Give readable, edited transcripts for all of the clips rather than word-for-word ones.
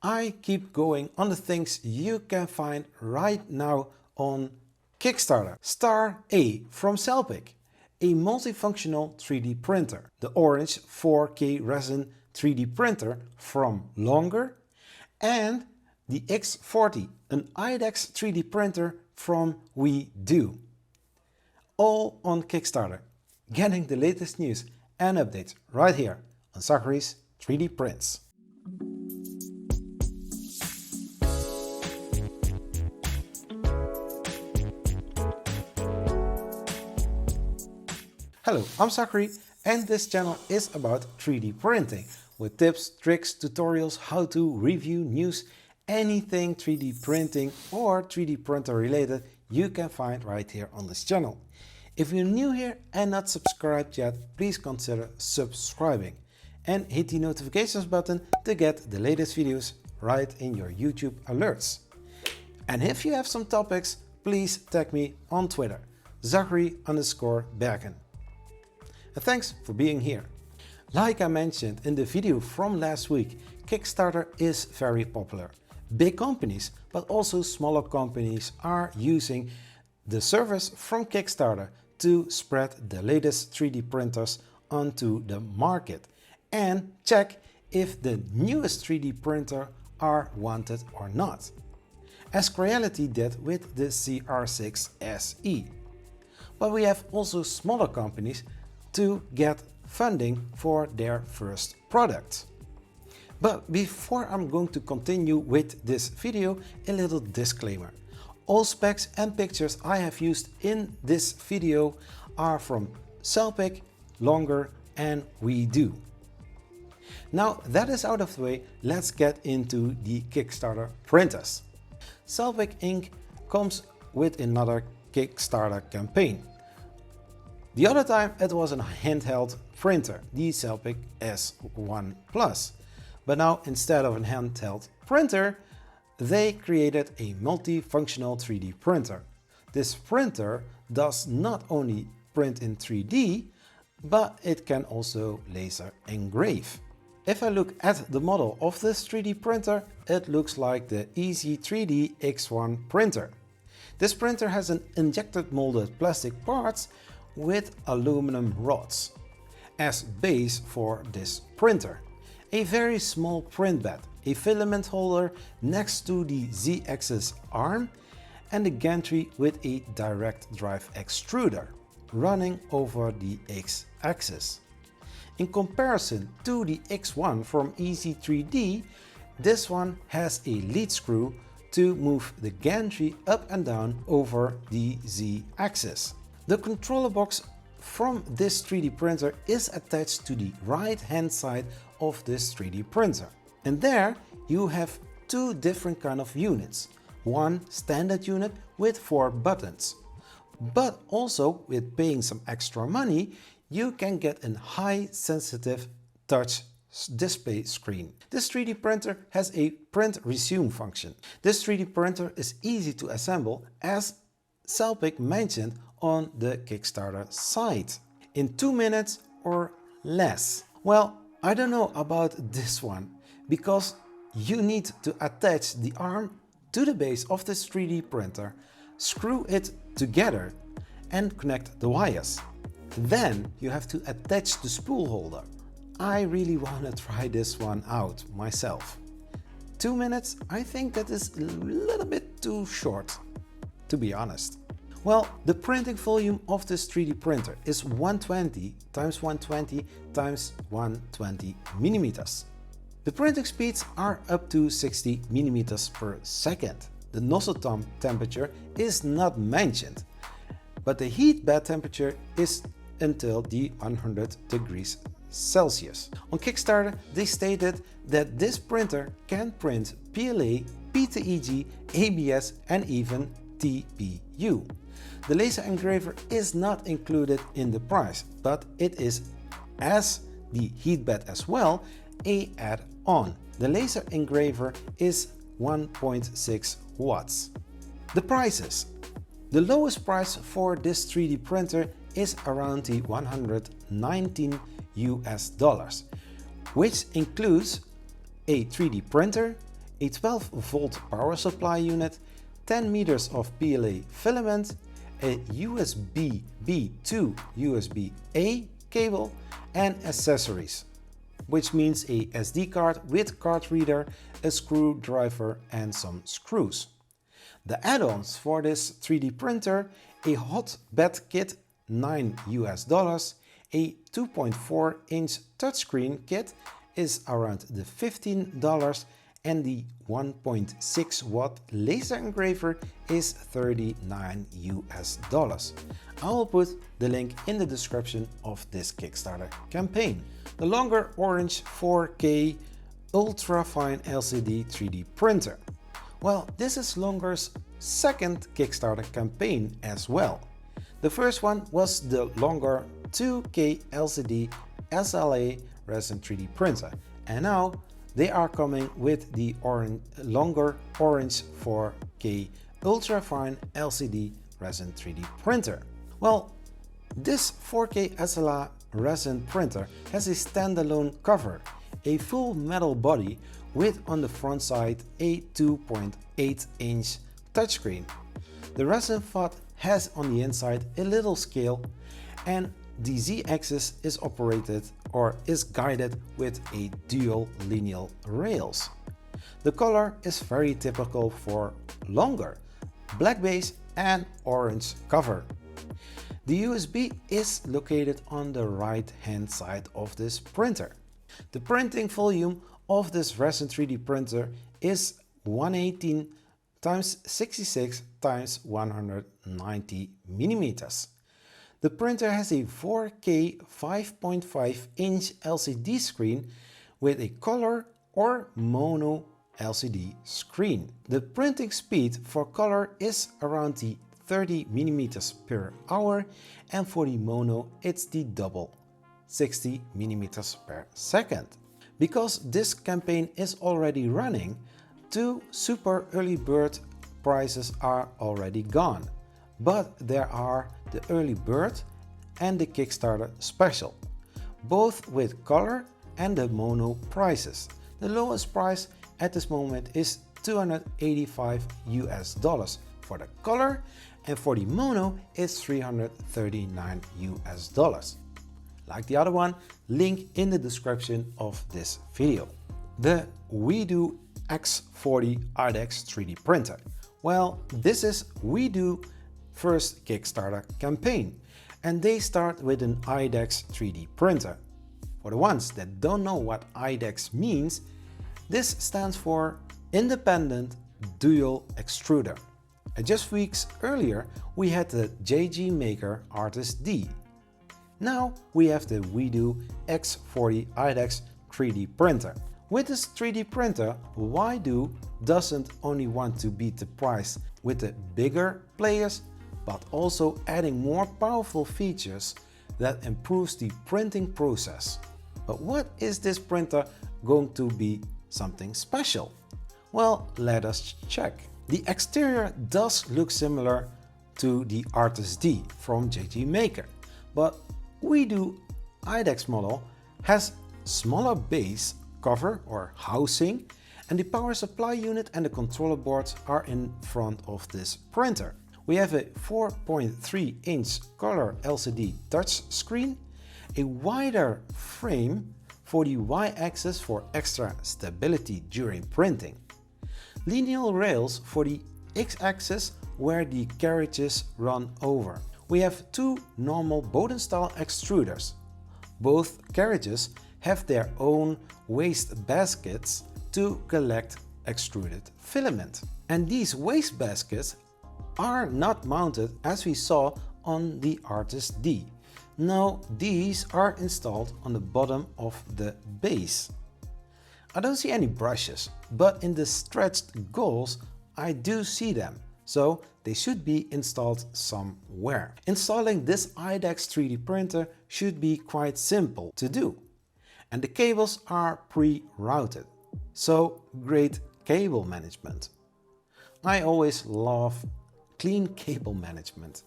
I keep going on the things you can find right now on Kickstarter. Star A from Selpic, a multifunctional 3D printer. The orange 4K resin 3D printer from Longer, and the X40, an IDEX 3D printer from Weedo. All on Kickstarter. Getting the latest news and updates right here on Zachary's 3D Prints. Hello, I'm Zachary and this channel is about 3D printing with tips, tricks, tutorials, how to review news, anything 3D printing or 3D printer related you can find right here on this channel. If you're new here and not subscribed yet, please consider subscribing and hit the notifications button to get the latest videos right in your YouTube alerts. And if you have some topics, please tag me on Twitter, Zachary_Bergen. And thanks for being here. Like I mentioned in the video from last week, Kickstarter is very popular. Big companies, but also smaller companies are using the service from Kickstarter to spread the latest 3D printers onto the market and check if the newest 3D printer are wanted or not, as Creality did with the CR6 SE. But we have also smaller companies to get funding for their first product. But before I'm going to continue with this video, a little disclaimer. All specs and pictures I have used in this video are from Selpic, Longer and Weedo. Now that is out of the way, let's get into the Kickstarter printers. Selpic Inc. comes with another Kickstarter campaign. The other time it was a handheld printer, the Selpic S1 Plus. But now instead of a handheld printer, they created a multifunctional 3D printer. This printer does not only print in 3D, but it can also laser engrave. If I look at the model of this 3D printer, it looks like the Z3DP X1 printer. This printer has an injected molded plastic parts with aluminum rods as base for this printer. A very small print bed, a filament holder next to the Z-axis arm and a gantry with a direct drive extruder running over the X-axis. In comparison to the X1 from Z3D, this one has a lead screw to move the gantry up and down over the Z-axis. The controller box from this 3D printer is attached to the right hand side of this 3D printer. And there you have two different kind of units. One standard unit with 4 buttons. But also with paying some extra money, you can get a high sensitive touch display screen. This 3D printer has a print resume function. This 3D printer is easy to assemble, as Selpic mentioned on the Kickstarter site, in 2 minutes or less. Well, I don't know about this one, because you need to attach the arm to the base of this 3D printer, screw it together and connect the wires. Then you have to attach the spool holder. I really want to try this one out myself. 2 minutes, I think that is a little bit too short, to be honest. Well, the printing volume of this 3D printer is 120 x 120 x 120 millimeters. The printing speeds are up to 60 millimeters per second. The nozzle temperature is not mentioned, but the heat bed temperature is until the 100 degrees Celsius. On Kickstarter, they stated that this printer can print PLA, PETG, ABS and even TPU. The laser engraver is not included in the price, but it is, as the heat bed as well, a add-on. The laser engraver is 1.6 watts. The prices. The lowest price for this 3D printer is around the $119 US, which includes a 3D printer, a 12-volt power supply unit, 10 meters of PLA filament, a USB-B to USB-A cable, and accessories, which means a SD card with card reader, a screwdriver and some screws. The add-ons for this 3D printer: a hot bed kit, $9, a 2.4-inch touchscreen kit is around the $15, and the 1.6 watt laser engraver is $39. I will put the link in the description of this Kickstarter campaign. The longer orange 4K ultrafine LCD 3D printer. Well, this is Longer's second Kickstarter campaign as well. The first one was the Longer 2K LCD SLA resin 3D printer, and now they are coming with the Longer orange 4K ultrafine LCD resin 3D printer. Well, this 4K SLA resin printer has a standalone cover, a full metal body with on the front side a 2.8-inch touchscreen. The resin FOD has on the inside a little scale, and the Z-axis is operated or is guided with a dual lineal rails. The color is very typical for Longer, black base and orange cover. The USB is located on the right hand side of this printer. The printing volume of this resin 3D printer is 118 x 66 x 190 millimeters. The printer has a 4K 5.5-inch LCD screen with a color or mono LCD screen. The printing speed for color is around the 30 millimeters per hour, and for the mono it's the double, 60 millimeters per second. Because this campaign is already running, 2 super early bird prices are already gone, but there are the early bird and the Kickstarter special, both with color and the mono prices. The lowest price at this moment is $285 for the color, and for the mono it's $339. Like the other one, link in the description of this video. The Weedo X40 IDEX 3D printer. Well, this is Weedo first Kickstarter campaign, and they start with an IDEX 3D printer. For the ones that don't know what IDEX means, this stands for Independent Dual Extruder. And just weeks earlier we had the JG Maker Artist D. Now we have the Weedo X40 IDEX 3D printer. With this 3D printer, Weedo doesn't only want to beat the price with the bigger players, but also adding more powerful features that improves the printing process. But what is this printer going to be something special? Well, let us check. The exterior does look similar to the Artist D from JG Maker, but Weedo IDEX model has smaller base cover or housing, and the power supply unit and the controller boards are in front of this printer. We have a 4.3-inch color LCD touch screen, a wider frame for the Y-axis for extra stability during printing, lineal rails for the X-axis where the carriages run over. We have 2 normal Bowden-style extruders. Both carriages have their own waste baskets to collect extruded filament. And these waste baskets are not mounted as we saw on the Artist D. No, these are installed on the bottom of the base. I don't see any brushes, but in the stretched goals I do see them, so they should be installed somewhere. Installing this IDEX 3D printer should be quite simple to do, and the cables are pre-routed, so great cable management. I always love clean cable management.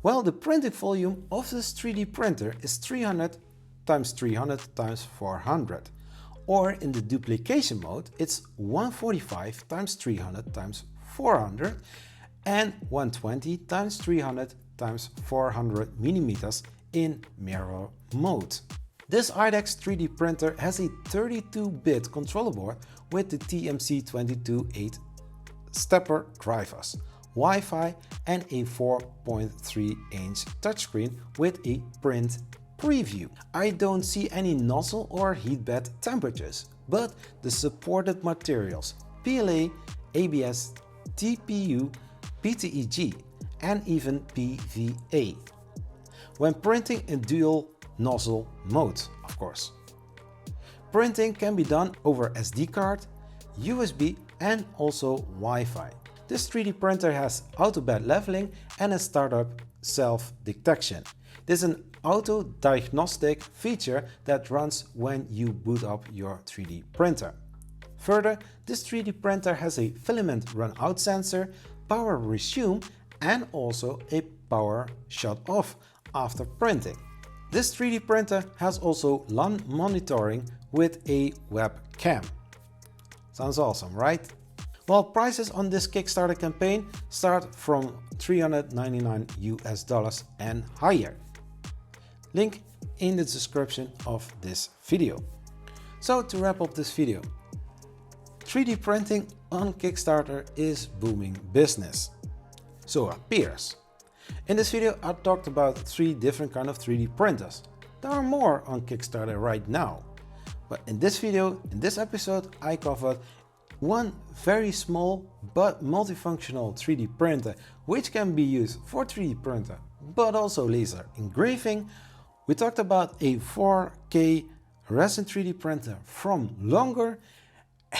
Well, the printing volume of this 3D printer is 300 x 300 x 400, Or in the duplication mode, it's 145 x 300 x 400 and 120 x 300 x 400 millimeters in mirror mode. This IDEX 3D printer has a 32-bit controller board with the TMC228 stepper drivers, Wi-Fi and a 4.3-inch touchscreen with a print preview. I don't see any nozzle or heat bed temperatures, but the supported materials PLA, ABS, TPU, PTEG and even PVA. When printing in dual nozzle mode, of course. Printing can be done over SD card, USB and also Wi-Fi. This 3D printer has auto bed leveling and a startup self-detection. This is an auto-diagnostic feature that runs when you boot up your 3D printer. Further, this 3D printer has a filament run-out sensor, power resume and also a power shut off after printing. This 3D printer has also LAN monitoring with a webcam. Sounds awesome, right? Well, prices on this Kickstarter campaign start from $399 US and higher. Link in the description of this video. So to wrap up this video, 3D printing on Kickstarter is booming business. So appears. In this video I talked about 3 different kind of 3D printers. There are more on Kickstarter right now. But in this video, in this episode, I covered one very small but multifunctional 3D printer which can be used for 3D printer but also laser engraving. We talked about a 4K resin 3D printer from Longer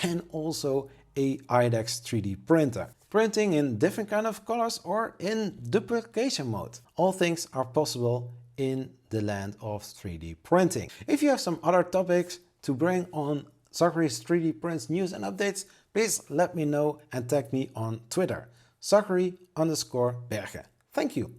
and also a IDEX 3D printer. Printing in different kind of colors or in duplication mode. All things are possible in the land of 3D printing. If you have some other topics to bring on Zachary's 3D Prints news and updates, please let me know and tag me on Twitter, Zachary_Berge. Thank you.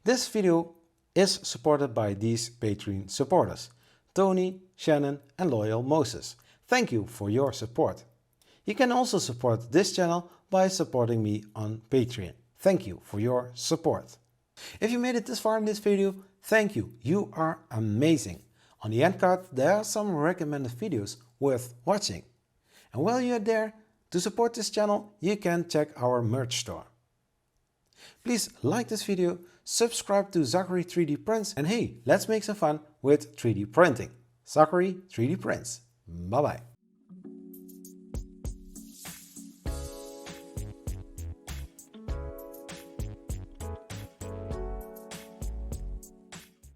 This video is supported by these Patreon supporters, Tony, Shannon and Loyal Moses. Thank you for your support. You can also support this channel by supporting me on Patreon. Thank you for your support. If you made it this far in this video, thank you. You are amazing. On the end card, there are some recommended videos worth watching. And while you're there, to support this channel, you can check our merch store. Please like this video, subscribe to Zachary 3D Prints, and hey, let's make some fun with 3D printing. Zachary 3D Prints. Bye bye.